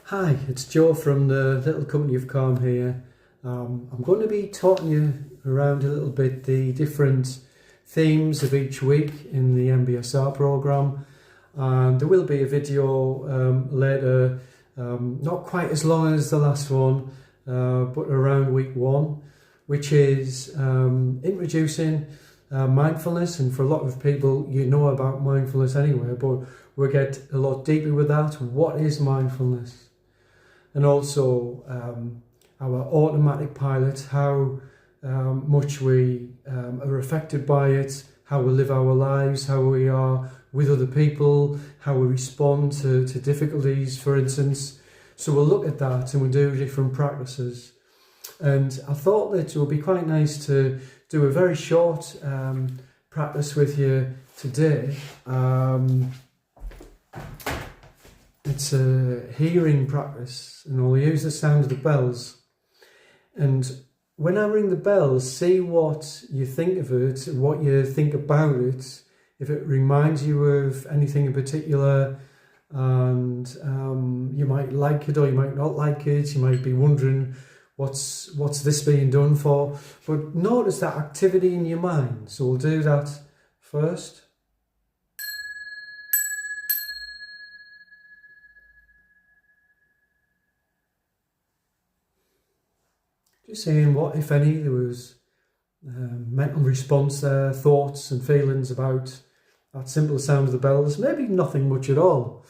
Hi, it's Joe from the little company of Calm here. I'm going to be talking you around a little bit the different themes of each week in the MBSR program, and there will be a video later, not quite as long as the last one, but around week 1, which is introducing mindfulness. And for a lot of people, you know about mindfulness anyway, but we'll get a lot deeper with that. What is mindfulness? And also our automatic pilot, how much we are affected by it, how we live our lives, how we are with other people, how we respond to difficulties, for instance. So we'll look at that and we'll do different practices. And I thought that it would be quite nice to do a very short practice with you today. It's a hearing practice, and I'll use the sound of the bells. And when I ring the bells, see what you think of it, what you think about it, if it reminds you of anything in particular, and you might like it or you might not like it. You might be wondering what's this being done for, but notice that activity in your mind. So we'll do that first. Just seeing what, if any, there was mental response there, thoughts and feelings about that simple sound of the bells. Maybe nothing much at all.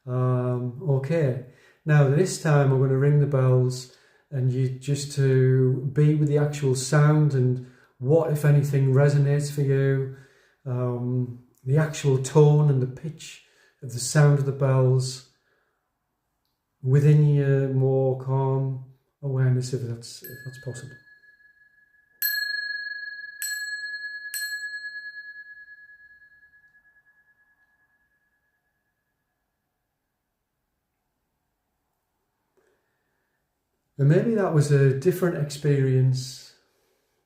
Okay, now this time I'm going to ring the bells, and you just to be with the actual sound and what, if anything, resonates for you. The actual tone and the pitch of the sound of the bells within your more calm awareness, if that's possible. And maybe that was a different experience.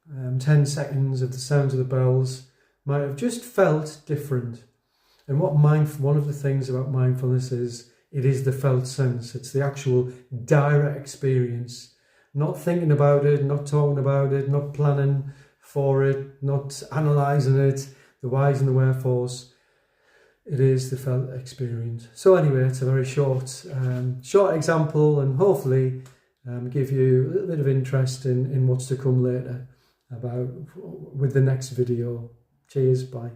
10 seconds of the sounds of the bells might have just felt different. And one of the things about mindfulness is it is the felt sense. It's the actual direct experience. Not thinking about it, not talking about it, not planning for it, not analysing it, the whys and the wherefores. It is the felt experience. So anyway, it's a very short example, and hopefully give you a little bit of interest in what's to come later with the next video. Cheers, bye.